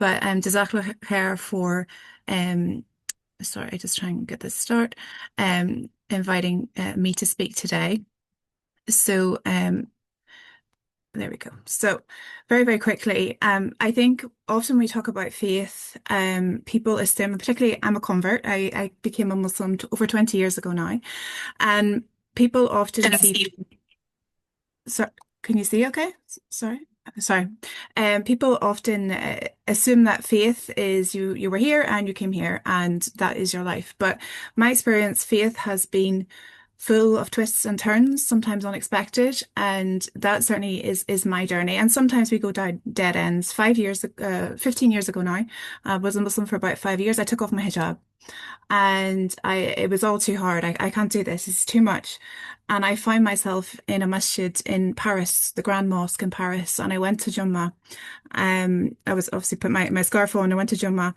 But Jazakallah khair for sorry, I just try and get this start. Inviting me to speak today. So there we go. So very, very quickly, I think often we talk about faith, people assume, particularly I'm a convert. I became a Muslim over 20 years ago now. And people often see, so can you see okay? Sorry. Sorry. People often assume that faith is you were here and you came here and that is your life. But my experience, faith has been full of twists and turns, sometimes unexpected, and that certainly is my journey. And sometimes we go down dead ends. 15 years ago now, I was a Muslim for about 5 years. I took off my hijab and it was all too hard. I can't do this. It's too much. And I found myself in a masjid in Paris, the Grand Mosque in Paris, and I went to Jummah. I was obviously put my scarf on. I went to Jummah,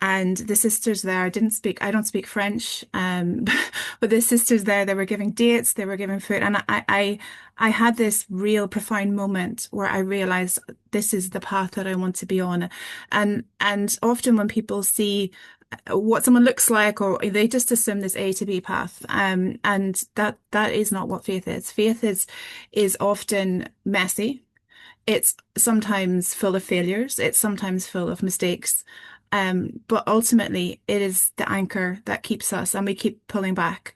and the sisters there I don't speak French, but the sisters there, they were giving dates, they were giving food, and I had this real profound moment where I realized this is the path that I want to be on, and often when people see what someone looks like, or they just assume this A to B path. And that is not what faith is. Faith is often messy. It's sometimes full of failures. It's sometimes full of mistakes. But ultimately, it is the anchor that keeps us, and we keep pulling back.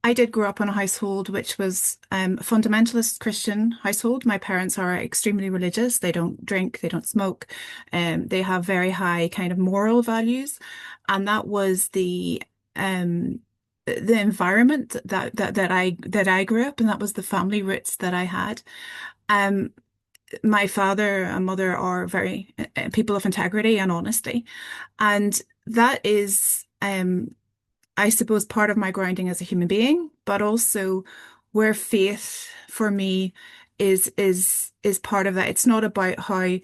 I did grow up in a household which was a fundamentalist Christian household. My parents are extremely religious. They don't drink, they don't smoke, they have very high kind of moral values, and that was the environment that I grew up, and that was the family roots that I had. Um, my father and mother are very people of integrity and honesty, and that is I suppose part of my grounding as a human being, but also where faith for me is part of that. It's not about how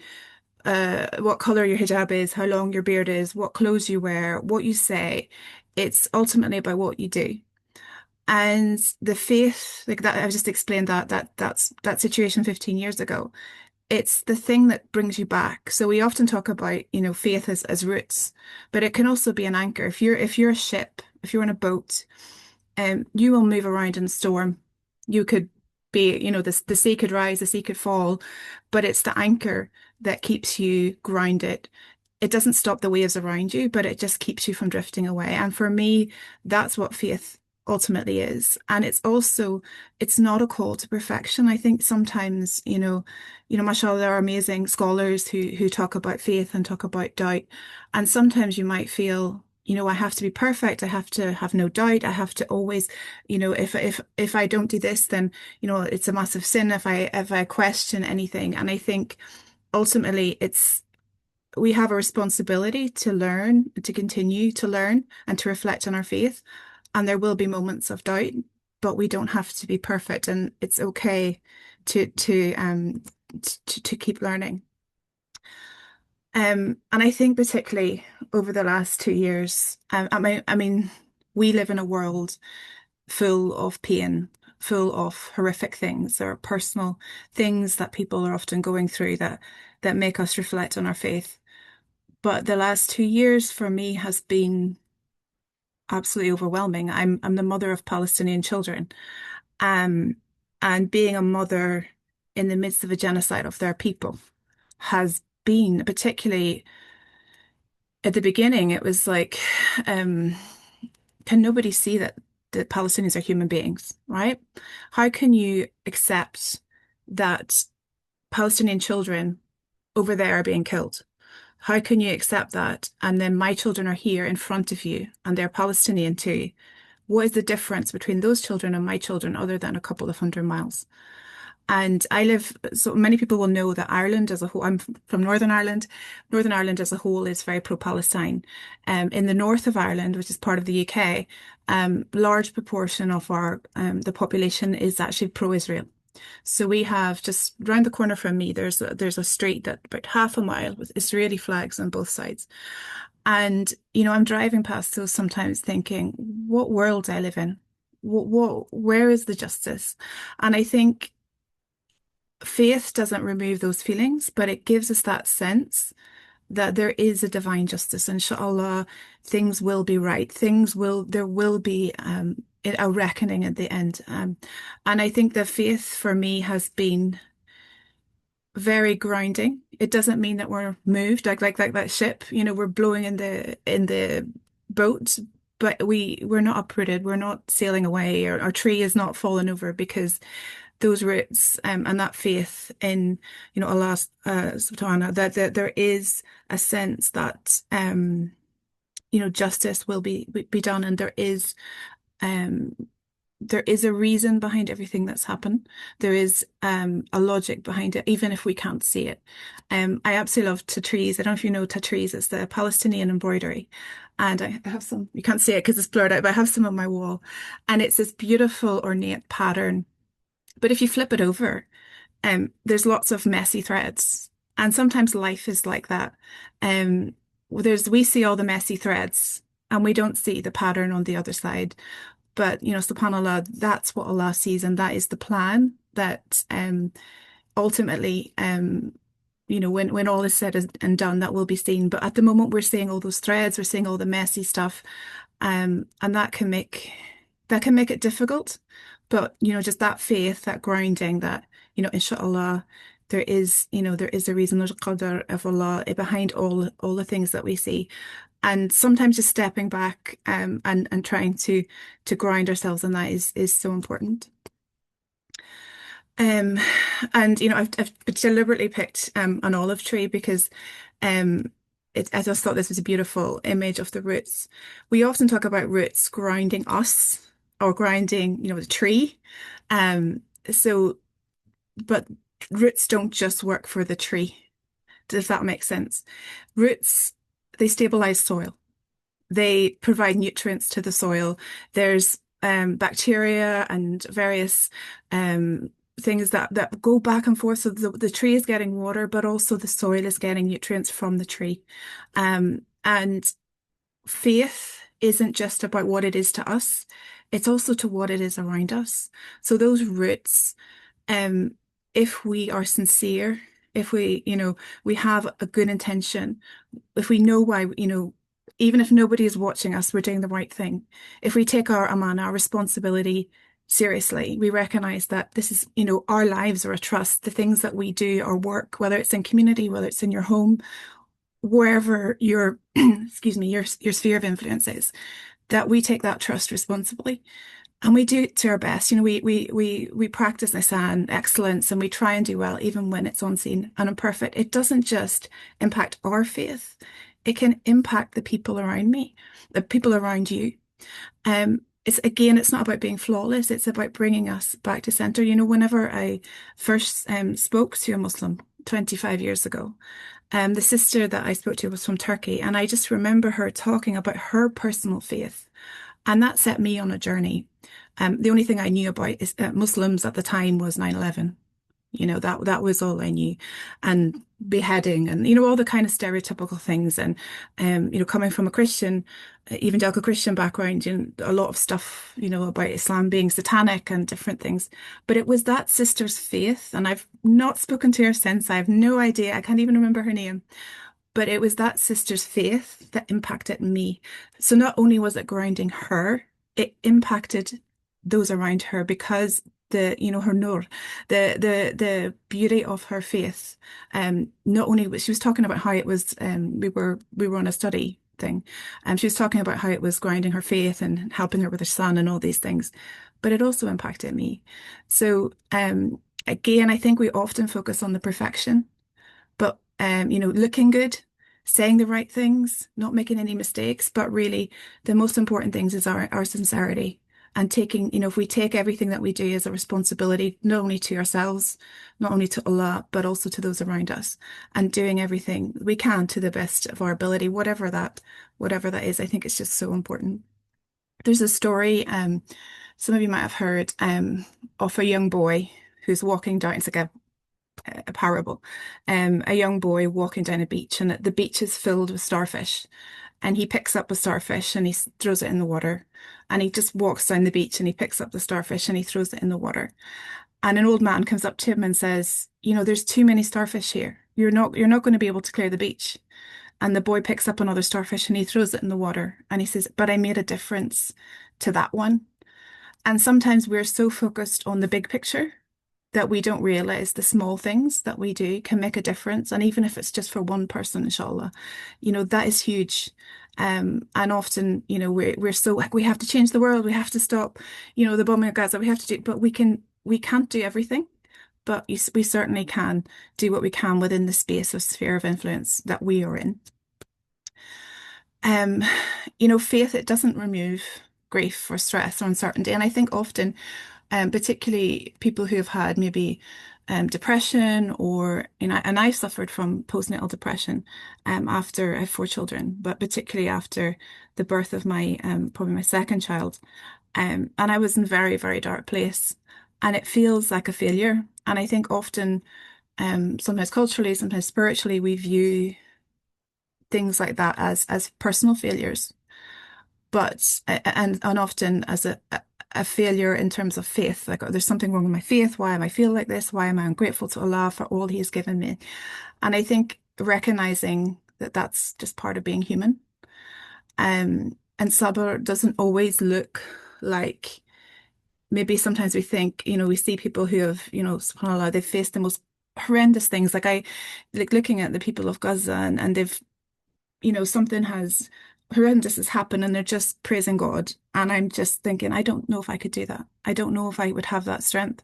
what color your hijab is, how long your beard is, what clothes you wear, what you say. It's ultimately about what you do. And the faith, like that, I've just explained that situation 15 years ago. It's the thing that brings you back. So we often talk about, faith as roots, but it can also be an anchor. If you're a ship, if you're on a boat, you will move around in a storm. You could be, the sea could rise, the sea could fall, but it's the anchor that keeps you grounded. It doesn't stop the waves around you, but it just keeps you from drifting away. And for me, that's what faith ultimately is. And it's not a call to perfection. I think sometimes, mashallah, there are amazing scholars who talk about faith and talk about doubt. And sometimes you might feel, I have to be perfect. I have to have no doubt. I have to always, if I don't do this, then, it's a massive sin if I question anything. And I think ultimately we have a responsibility to learn, to continue to learn and to reflect on our faith. And there will be moments of doubt, but we don't have to be perfect, and it's okay to keep learning. And I think particularly over the last 2 years, I mean, we live in a world full of pain, full of horrific things. There are personal things that people are often going through that make us reflect on our faith. But the last 2 years for me has been absolutely overwhelming. I'm the mother of Palestinian children. Um, and being a mother in the midst of a genocide of their people has been, particularly at the beginning, it was like, um, can nobody see that the Palestinians are human beings, right? How can you accept that Palestinian children over there are being killed? How can you accept that? And then my children are here in front of you and they're Palestinian too. What is the difference between those children and my children other than a couple of 100 miles? And so many people will know that Ireland as a whole, I'm from Northern Ireland. Northern Ireland as a whole is very pro-Palestine. In the north of Ireland, which is part of the UK, large proportion of the population is actually pro-Israel. So we have just round the corner from me, there's a street that about half a mile with Israeli flags on both sides. And, I'm driving past those sometimes thinking, what world I live in? Where is the justice? And I think faith doesn't remove those feelings, but it gives us that sense that there is a divine justice. Inshallah, things will be right. There will be a reckoning at the end. And I think the faith for me has been very grounding. It doesn't mean that we're moved like that ship, we're blowing in the boat, but we're not uprooted. We're not sailing away. Our tree is not falling over because those roots and that faith in Allah subhanahu that there is a sense that justice will be done, and um there is a reason behind everything that's happened. There is a logic behind it, even if we can't see it. I absolutely love tatrees. I don't know if you know tatrees. It's the Palestinian embroidery. And I have some, you can't see it because it's blurred out, but I have some on my wall. And it's this beautiful ornate pattern. But if you flip it over, there's lots of messy threads. And sometimes life is like that. Um, we see all the messy threads and we don't see the pattern on the other side. But, subhanAllah, that's what Allah sees, and that is the plan that ultimately, when all is said and done, that will be seen. But at the moment, we're seeing all those threads, we're seeing all the messy stuff, and that can make it difficult. But, just that faith, that grounding, that, inshallah, there is a reason, there's a qadr of Allah behind all the things that we see. And sometimes just stepping back and trying to ground ourselves in that is so important. Um, and I've deliberately picked an olive tree because um, I just thought this was a beautiful image of the roots. We often talk about roots grounding us or grounding, the tree. Um, so, but roots don't just work for the tree. Does that make sense? Roots, they stabilize soil. They provide nutrients to the soil. There's bacteria and various things that go back and forth. So the tree is getting water, but also the soil is getting nutrients from the tree. And faith isn't just about what it is to us, it's also to what it is around us. So those roots, um, if we are sincere, if we have a good intention, if we know why, even if nobody is watching us, we're doing the right thing. If we take our amana, our responsibility seriously, we recognize that this is, our lives are a trust. The things that we do, our work, whether it's in community, whether it's in your home, wherever your, excuse me, your sphere of influence is, that we take that trust responsibly. And we do it to our best. We practice Nisan excellence, and we try and do well even when it's unseen and imperfect. It doesn't just impact our faith, it can impact the people around me, the people around you. It's not about being flawless, it's about bringing us back to center. Whenever I first spoke to a Muslim 25 years ago, the sister that I spoke to was from Turkey, and I just remember her talking about her personal faith. And that set me on a journey. The only thing I knew about Muslims at the time was 9/11. That was all I knew. And beheading and, all the kind of stereotypical things. And, coming from a Christian, evangelical Christian background, a lot of stuff, about Islam being satanic and different things. But it was that sister's faith. And I've not spoken to her since. I have no idea. I can't even remember her name. But it was that sister's faith that impacted me. So not only was it grounding her, it impacted those around her because her nur, the beauty of her faith. Not only was she was talking about how it was, we were on a study thing, and she was talking about how it was grounding her faith and helping her with her son and all these things, but it also impacted me. So again, I think we often focus on the perfection. But looking good, saying the right things, not making any mistakes, but really the most important things is our sincerity and taking, if we take everything that we do as a responsibility, not only to ourselves, not only to Allah, but also to those around us, and doing everything we can to the best of our ability, whatever that is. I think it's just so important. There's a story, some of you might have heard, of a young boy who's walking down. It's like a parable. A young boy walking down a beach, and the beach is filled with starfish. And he picks up a starfish and he throws it in the water. And he just walks down the beach and he picks up the starfish and he throws it in the water. And an old man comes up to him and says, there's too many starfish here. You're not going to be able to clear the beach. And the boy picks up another starfish and he throws it in the water. And he says, but I made a difference to that one. And sometimes we're so focused on the big picture that we don't realize the small things that we do can make a difference. And even if it's just for one person, inshallah, that is huge. And often, we're so like, we have to change the world, we have to stop, the bombing of Gaza, we have to do, but we can't do everything. But we certainly can do what we can within the space of sphere of influence that we are in. Um, faith, it doesn't remove grief or stress or uncertainty. And I think often, particularly people who have had maybe depression or, and I've suffered from postnatal depression after I have four children, but particularly after the birth of my probably my second child. And I was in a very, very dark place. And it feels like a failure. And I think often, sometimes culturally, sometimes spiritually, we view things like that as personal failures, but and often as a failure in terms of faith. Like, oh, there's something wrong with my faith. Why am I feel like this? Why am I ungrateful to Allah for all He has given me? And I think recognizing that that's just part of being human. And sabr doesn't always look like maybe sometimes we think, we see people who have, subhanAllah, they've faced the most horrendous things. Like like looking at the people of Gaza and they've something has horrendous has happened and they're just praising God. And I'm just thinking, I don't know if I could do that. I don't know if I would have that strength.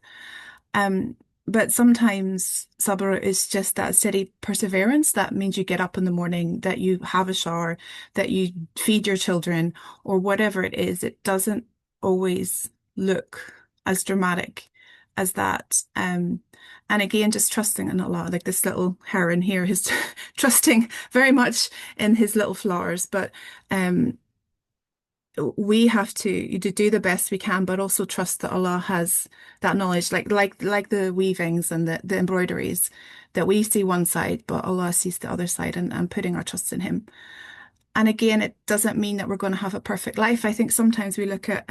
Um, but sometimes sabr is just that steady perseverance. That means you get up in the morning, that you have a shower, that you feed your children, or whatever it is. It doesn't always look as dramatic as that. And again, just trusting in Allah, like this little heron here is trusting very much in his little flowers. But we have to do the best we can, but also trust that Allah has that knowledge, like the weavings and the embroideries, that we see one side, but Allah sees the other side, and putting our trust in Him. And again, it doesn't mean that we're going to have a perfect life. I think sometimes we look at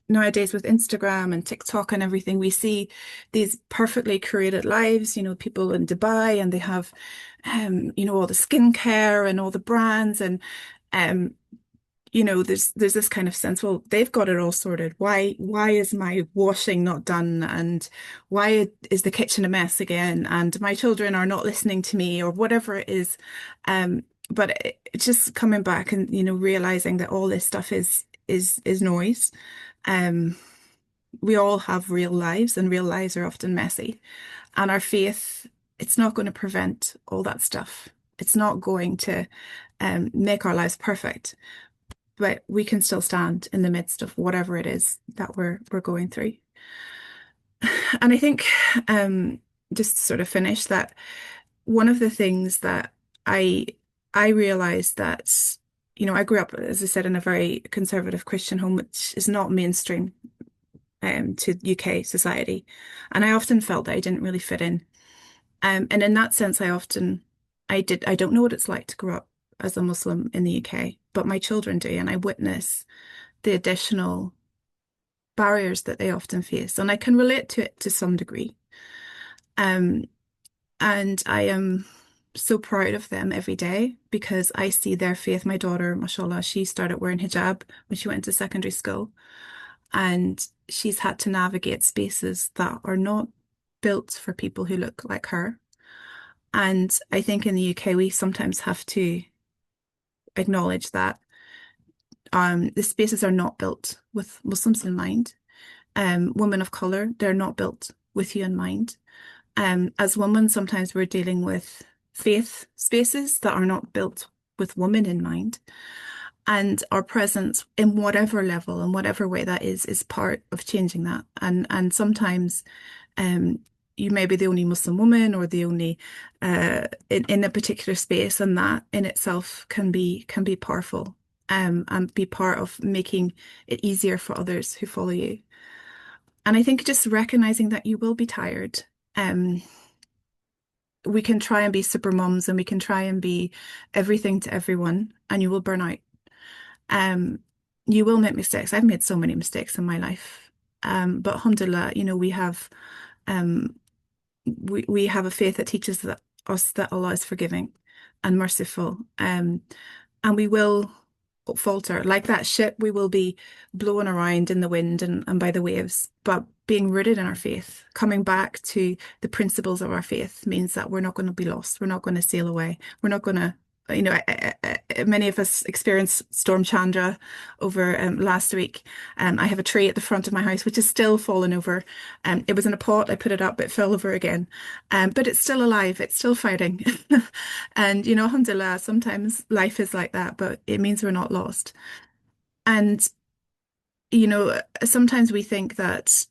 nowadays with Instagram and TikTok and everything, we see these perfectly curated lives, people in Dubai and they have all the skincare and all the brands and um there's this kind of sense, well, they've got it all sorted. Why is my washing not done? And why is the kitchen a mess again? And my children are not listening to me or whatever it is. But it's just coming back and, realizing that all this stuff is noise. Um, we all have real lives and real lives are often messy. And our faith, it's not going to prevent all that stuff. It's not going to make our lives perfect, but we can still stand in the midst of whatever it is that we're going through. And I think just to sort of finish that, one of the things that I I realized that, I grew up, as I said, in a very conservative Christian home, which is not mainstream to UK society. And I often felt that I didn't really fit in. And in that sense, I don't know what it's like to grow up as a Muslim in the UK, but my children do, and I witness the additional barriers that they often face, and I can relate to it to some degree. Um, and I am so proud of them every day because I see their faith. My daughter, mashallah, she started wearing hijab when she went to secondary school, and she's had to navigate spaces that are not built for people who look like her. And I think in the UK, we sometimes have to acknowledge that the spaces are not built with Muslims in mind. Women of color, they're not built with you in mind. As women, sometimes we're dealing with faith spaces that are not built with women in mind. And our presence in whatever level and whatever way that is part of changing that. And sometimes um, you may be the only Muslim woman or the only in a particular space, and that in itself can be powerful and be part of making it easier for others who follow you. And I think just recognizing that you will be tired. Um, we can try and be super moms and we can try and be everything to everyone, and you will burn out. Um, you will make mistakes. I've made so many mistakes in my life. But alhamdulillah, um we have a faith that teaches us that Allah is forgiving. and merciful. And we will falter. Like that ship, we will be blown around in the wind and by the waves. But being rooted in our faith, coming back to the principles of our faith means that we're not going to be lost. We're not going to sail away. We're not going to, many of us experienced Storm Chandra over last week. I have a tree at the front of my house which is still fallen over. It was in a pot. I put it up. It fell over again. But it's still alive. It's still fighting. And, alhamdulillah, sometimes life is like that, but it means we're not lost. And, sometimes we think that,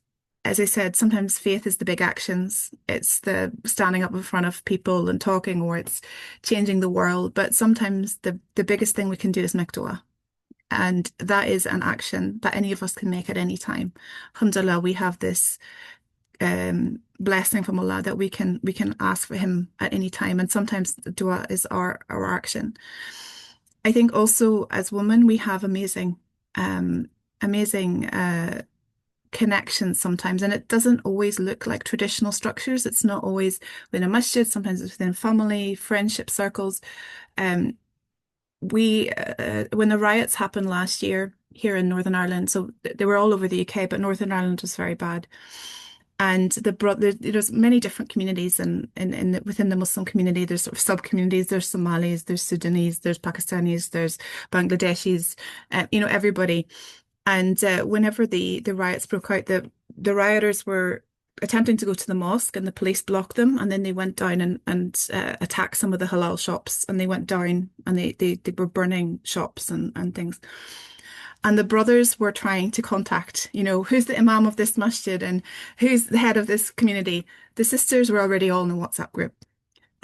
as I said, sometimes faith is the big actions. It's the standing up in front of people and talking, or it's changing the world. But sometimes the biggest thing we can do is make dua. And that is an action that any of us can make at any time. Alhamdulillah, we have this blessing from Allah that we can ask for Him at any time, and sometimes the dua is our action. I think also as women we have amazing connections sometimes, and it doesn't always look like traditional structures. It's not always within a masjid. Sometimes it's within family, friendship circles. Um, we when the riots happened last year here in Northern Ireland, so they were all over the UK, but Northern Ireland was very bad. And there's many different communities, and within the Muslim community, there's sort of sub-communities. There's Somalis, there's Sudanese, there's Pakistanis, there's Bangladeshis, everybody. And whenever the riots broke out, the rioters were attempting to go to the mosque, and the police blocked them. And then they went down and attacked some of the halal shops, and they went down and they were burning shops and things. And the brothers were trying to contact, who's the imam of this masjid and who's the head of this community. The sisters were already all in a WhatsApp group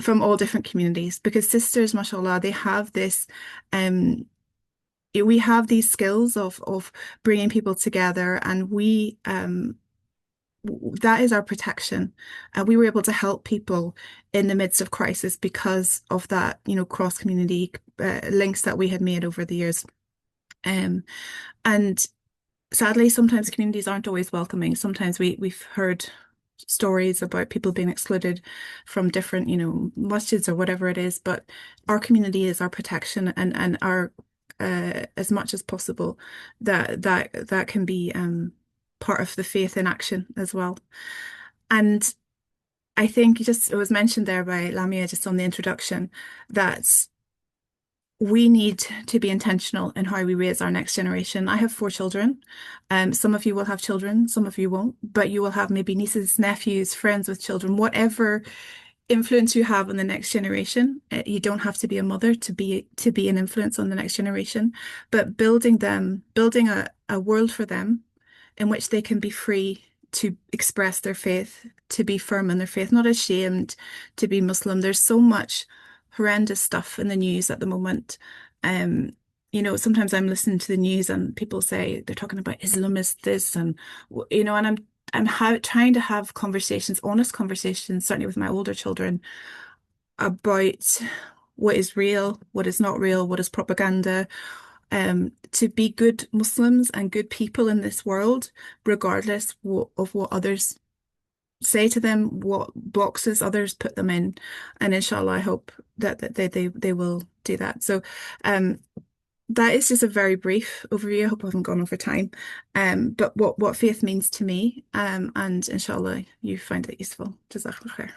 from all different communities, because sisters, mashallah, they have this, we have these skills of bringing people together, and that is our protection. We were able to help people in the midst of crisis because of that, cross community links that we had made over the years. And sadly, sometimes communities aren't always welcoming. Sometimes we've heard stories about people being excluded from different, masjids or whatever it is. But our community is our protection, and our as much as possible that can be part of the faith in action as well. And I think it was mentioned there by Lamia just on the introduction that we need to be intentional in how we raise our next generation. I have 4 children. Some of you will have children, some of you won't, but you will have maybe nieces, nephews, friends with children, whatever influence you have on the next generation. You don't have to be a mother to be an influence on the next generation, but building a world for them in which they can be free to express their faith, to be firm in their faith, not ashamed to be Muslim. There's so much horrendous stuff in the news at the moment. Sometimes I'm listening to the news and people say they're talking about Islam is this, and and I'm trying to have conversations, honest conversations, certainly with my older children, about what is real, what is not real, what is propaganda, to be good Muslims and good people in this world, regardless of what others say to them, what boxes others put them in. And inshallah, I hope that they will do that. So that is just a very brief overview. I hope I haven't gone over time. But what faith means to me, and inshallah you find it useful. Jazakallah khair.